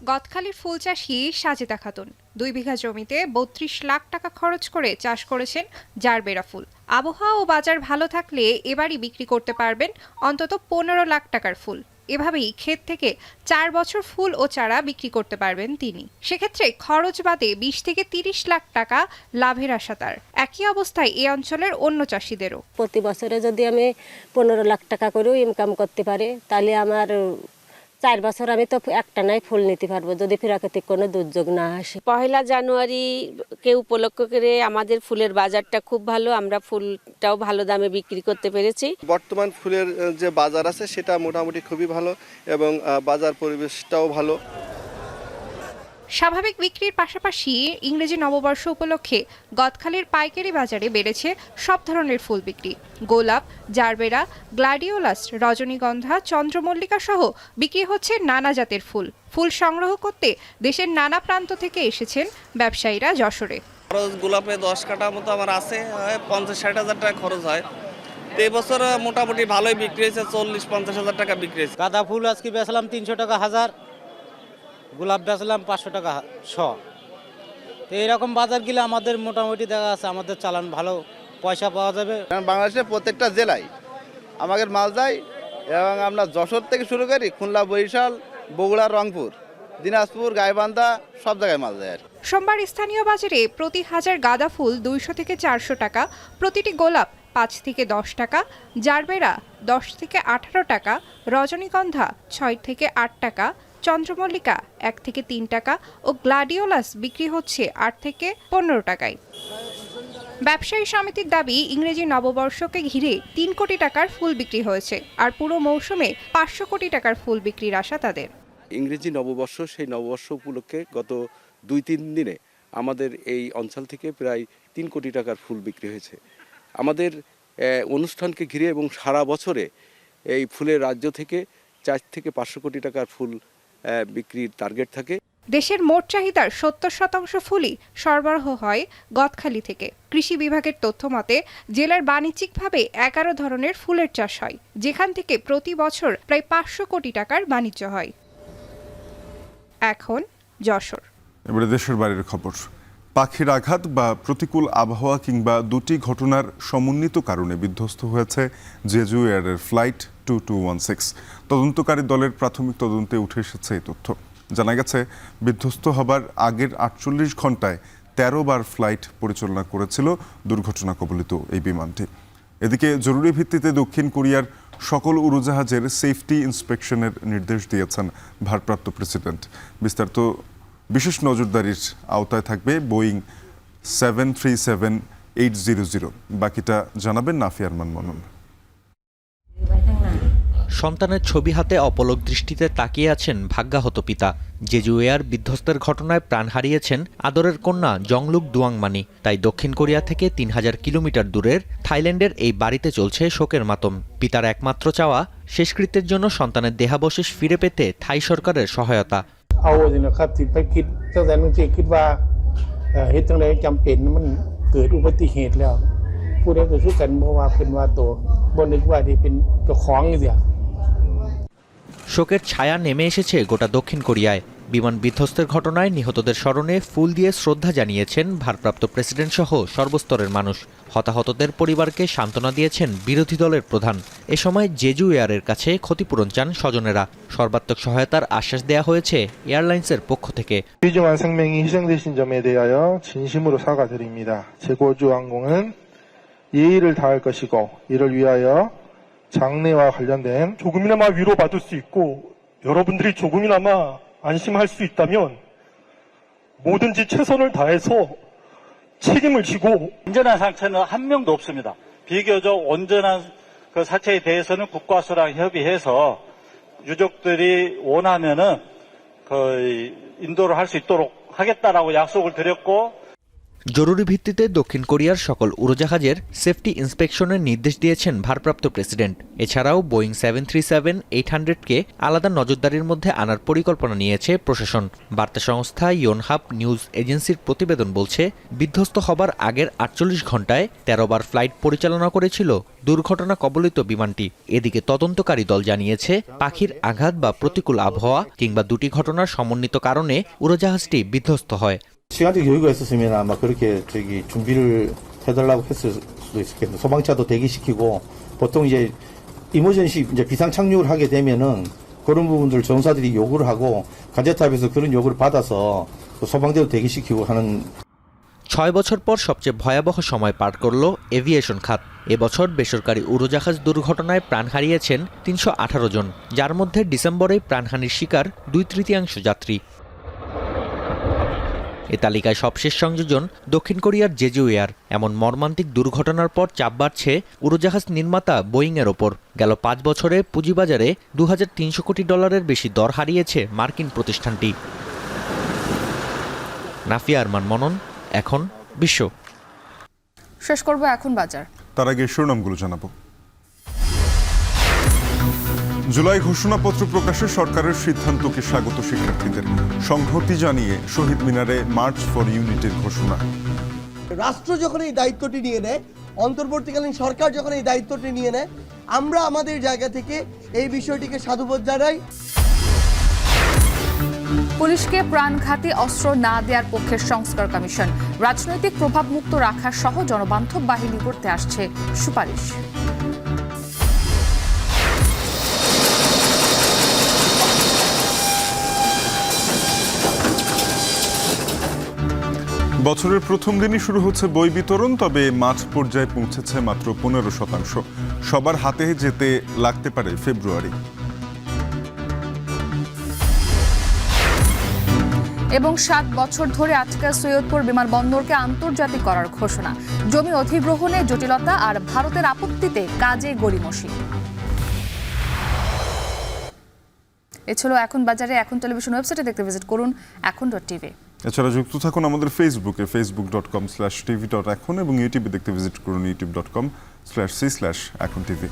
গদখালির ফুল চাষি সাজেদা খাতুন 2 বিঘা জমিতে 32 লাখ টাকা খরচ করে চাষ করেছেন জারবেরা ফুল। আবহাওয়া ও বাজার ভালো থাকলে এবারই বিক্রি করতে পারবেন অন্তত 15 লাখ টাকার ফুল। এভাবেই ক্ষেত থেকে 4 বছর ফুল ও চারা বিক্রি করতে পারবেন তিনি। সেক্ষেত্রে খরচ বাদে 20 থেকে 30 লাখ টাকা লাভের আশা তার। একই অবস্থায় এই অঞ্চলের অন্য চাষিদেরও। প্রতি বছরে যদি আমি 15 লাখ টাকা করেও ইনকাম করতে পারি তাহলে আমার 4 বছর আমি তো একটা নাই ফুল নিতে পারবো যদি প্রাকৃতিক কোনো দুর্যোগ না আসে। 1 জানুয়ারি কে উপলক্ষ করে আমাদের ফুলের বাজারটা খুব ভালো, আমরা ফুলটাও ভালো দামে বিক্রি করতে পেরেছি। বর্তমান ফুলের যে বাজার আছে সেটা মোটামুটি খুবই ভালো এবং বাজার পরিবেশটাও ভালো। স্বাভাবিক বিক্রির পাশাপাশি ইংরেজি নববর্ষ উপলক্ষে গদখালির পাইকারি বাজারে বেড়েছে সব ধরনের ফুল বিক্রি। গোলাপ, জারবেরা, গ্লাডিওলাস, রজনীগন্ধা, চন্দ্রমল্লিকা সহ বিক্রি হচ্ছে নানা জাতের ফুল। ফুল সংগ্রহ করতে দেশের নানা প্রান্ত থেকে এসেছেন ব্যবসায়ীরা যশোরে। খরচ গোলাপে 10 কাঠা মতো আমার আছে, 50-60 হাজার টাকা খরচ হয়। তো এবছর মোটামুটি ভালোই বিক্রি হয়েছে, 40-50 হাজার টাকা বিক্রি হয়েছে। গাঁদা ফুল আজকে বেচলাম 300 টাকা হাজার, গোলাপ বেচলাম 500 টাকা শ। তো এইরকম বাজার গেলে আমাদের মোটামুটি দেখা আছে আমাদের চালান ভালো পয়সা পাওয়া যাবে। বাংলাদেশের প্রত্যেকটা জেলায় আমাদের মাল যায় এবং আমরা যশোর থেকে শুরু করি খুলনা, বরিশাল, বগুড়া, রংপুর, দিনাজপুর, গাইবান্ধা সব জায়গায় মাল যায়। সোমবার স্থানীয় বাজারে প্রতি 1000 গাঁদা ফুল 200 থেকে 400 টাকা, প্রতিটি গোলাপ 5 থেকে 10 টাকা, জারবেরা 10 থেকে 18 টাকা, রজনীগন্ধা 6 থেকে 8 টাকা, চন্দ্রমল্লিকা 1 থেকে 3 টাকা ও গ্লাডিওলাস বিক্রি হচ্ছে 8 থেকে 15 টাকায়। ব্যবসায়ী সমিতির দাবি, ইংরেজি নববর্ষকে ঘিরে 3 কোটি টাকার ফুল বিক্রি হয়েছে, আর পুরো মৌসুমে 500 কোটি টাকার ফুল বিক্রির আশা তাদের। ইংরেজি নববর্ষ, সেই নববর্ষ উপলক্ষে গত 2-3 দিনে আমাদের এই অঞ্চল থেকে প্রায় 3 কোটি টাকার ফুল বিক্রি হয়েছে। আমাদের অনুষ্ঠানকে ঘিরে এবং সারা বছরে এই ফুলের রাজ্য থেকে 4 থেকে 500 কোটি টাকার ফুল বিক্রির টার্গেট থাকে। দেশের মোট চাহিদার 70% ফুলই সরবরাহ হয় গদখালি থেকে। কৃষি বিভাগের তথ্য মতে জেলার বাণিজ্যিকভাবে 11 ধরনের ফুলের চাষ হয়, যেখান থেকে প্রতি বছর প্রায় 500 কোটি টাকার বাণিজ্য হয়। এখন যশোর। এবারে দেশের বাইরের খবর। পাখির আঘাত বা প্রতিকূল আবহাওয়া কিংবা দুটি ঘটনার সমন্বিত কারণে বিধ্বস্ত হয়েছে জেজু এয়ারের ফ্লাইট 2216। তদন্তকারী দলের প্রাথমিক তদন্তে উঠে এসেছে এই তথ্য। জানা গেছে বিধ্বস্ত হবার আগের 48 ঘন্টায় 13 বার ফ্লাইট পরিচালনা করেছিল দুর্ঘটনা কবলিত এই বিমানটি। এদিকে জরুরি ভিত্তিতে দক্ষিণ কোরিয়ার সকল উড়োজাহাজের সেফটি ইন্সপেকশনের নির্দেশ দিয়েছেন ভারপ্রাপ্ত প্রেসিডেন্ট। বিস্তারিত বিশেষ নজরদারির আওতায় থাকবে বোয়িং 737-800। বাকিটা জানাবেন নাফি আরমান মনন। সন্তানের ছবি হাতে অপলক দৃষ্টিতে তাকিয়ে আছেন ভাগ্যাহত পিতা। জেজু এয়ার বিধ্বস্তের ঘটনায় প্রাণ হারিয়েছেন আদরের কন্যা জংলুক দুয়াংমানি। তাই দক্ষিণ কোরিয়া থেকে 3000 কিলোমিটার দূরের থাইল্যান্ডের এই বাড়িতে চলছে শোকের মাতম। পিতার একমাত্র চাওয়া শেষকৃত্যের জন্য সন্তানের দেহাবশেষ ফিরে পেতে থাই সরকারের সহায়তা। เอาสินะครับที่ไปคิดตั้งแต่บางทีคิดว่าเฮ็ดจังไดจำเป็นมันเกิดอุบัติเหตุแล้วผู้ใดก็คือกันเพราะว่าเพิ่นว่าตัวบ่นึกว่าที่เป็นเจ้าของจังซี่ শোকের ছায়া নেমে এসেছে গোটা দক্ষিণ কোরিয়ায়। বিমান বিধ্বস্তের ঘটনায় নিহতদের স্মরণে ফুল দিয়ে শ্রদ্ধা জানিয়েছেন ভারপ্রাপ্ত প্রেসিডেন্ট সহ সর্বস্তরের মানুষ। হতাহতদের পরিবারকে সান্ত্বনা দিয়েছেন বিরোধী দলের প্রধান। এ সময় জেজু এয়ারের কাছে ক্ষতিপূরণ চান স্বজনেরা। সর্বাত্মক সহায়তার আশ্বাস দেয়া হয়েছে এয়ারলাইন্সের পক্ষ থেকে। 귀중한 생명이 희생되신 점에 대하여 진심으로 사과드립니다. 제고주항공은 예의를 다할 것이고 이를 위하여 장례와 관련된 조금이나마 위로받을 수 있고 여러분들이 조금이나마 안심할 수 있다면 뭐든지 최선을 다해서 책임을 지고 온전한 상처는 한 명도 없습니다. 비교적 온전한 그 사체에 대해서는 국과수랑 협의해서 유족들이 원하면은 그 인도를 할 수 있도록 하겠다라고 약속을 드렸고 জরুরি ভিত্তিতে দক্ষিণ কোরিয়ার সকল উড়োজাহাজের সেফটি ইন্সপেকশনের নির্দেশ দিয়েছেন ভারপ্রাপ্ত প্রেসিডেন্ট। এছাড়াও বোয়িং 737-800কে আলাদা নজরদারির মধ্যে আনার পরিকল্পনা নিয়েছে প্রশাসন। বার্তা সংস্থা ইয়োনহাপ নিউজ এজেন্সির প্রতিবেদন বলছে, বিধ্বস্ত হবার আগের 48 ঘণ্টায় 13 বার ফ্লাইট পরিচালনা করেছিল দুর্ঘটনা কবলিত বিমানটি। এদিকে তদন্তকারী দল জানিয়েছে, পাখির আঘাত বা প্রতিকূল আবহাওয়া কিংবা দুটি ঘটনার সমন্বিত কারণে উড়োজাহাজটি বিধ্বস্ত হয়। 시간적 여유가 있었으면 아마 그렇게 준비를 해달라고 했을 수도 있겠네요. 소방차도 대기시키고 보통 이제 이머전시 이제 비상 착륙을 하게 되면은 그런 부분들 전사들이 요구를 하고 간제탑에서 그런 요구를 받아서 소방대도 대기시키고 하는 6 বছর পর সবচেয়ে ভয়াবহ সময় পার করল এভিয়েশন খাত। এবছর বেসরকারি উড়োজাহাজ দুর্ঘটনায় প্রাণ হারিয়েছেন 318 জন, যার মধ্যে ডিসেম্বরে প্রাণহানির শিকার 2/3 যাত্রী। এ তালিকায় সবশেষ সংযোজন দক্ষিণ কোরিয়ার জেজু এয়ার। এমন মর্মান্তিক দুর্ঘটনার পর চাপ বাড়ছে উড়োজাহাজ নির্মাতা বোয়িংয়ের ওপর। গেল 5 বছরে পুঁজিবাজারে $2,300 কোটি বেশি দর হারিয়েছে মার্কিন প্রতিষ্ঠানটি। নাফিয়া আরমান মনন, এখন বিশ্ব। শেষ করব এখন বাজার। তার আগে শিরোনামগুলো জানাবো। জুলাই ঘোষণাপত্র প্রকাশে সরকারের সিদ্ধান্তকে স্বাগত শিক্ষার্থীদের। সংহতি জানিয়ে শহীদ মিনারে মার্চ ফর ইউনিটির ঘোষণা। রাষ্ট্র যখন এই দায়িত্বটি নিয়ে নেয়, অন্তর্বর্তীকালীন সরকার যখন এই দায়িত্বটি নিয়ে নেয়, আমরা আমাদের জায়গা থেকে এই বিষয়টিকে সাধুবাদ জানাই। পুলিশকে প্রাণঘাতী অস্ত্র না দেওয়ার পক্ষের সংস্কার কমিশন। রাজনৈতিক প্রভাব মুক্ত রাখা সহ জনবান্ধব বাহিনী করতে আসছে সুপারিশ। বছরের প্রথম দিনই শুরু হচ্ছে বই বিতরণ, তবে মাঠ পর্যায়ে পৌঁছেছে মাত্র 15%। সবার হাতে যেতে লাগতে পারে ফেব্রুয়ারি। এবং 7 বছর ধরে আটকা সৈয়দপুর বিমানবন্দরকে আন্তর্জাতিক করার ঘোষণা। জমি অধিগ্রহণে জটিলতা আর ভারতের আপত্তিতে কাজে গড়িমসি। এ ছিল এখন বাজারে। এখন টেলিভিশন ওয়েবসাইটে দেখতে ভিজিট করুন এখন.tv। এছাড়া যুক্ত থাকুন আমাদের ফেসবুকে facebook.com/tv.এখন এবং ইউটিউবে দেখতে ভিজিট করুন youtube.com/c/echontv।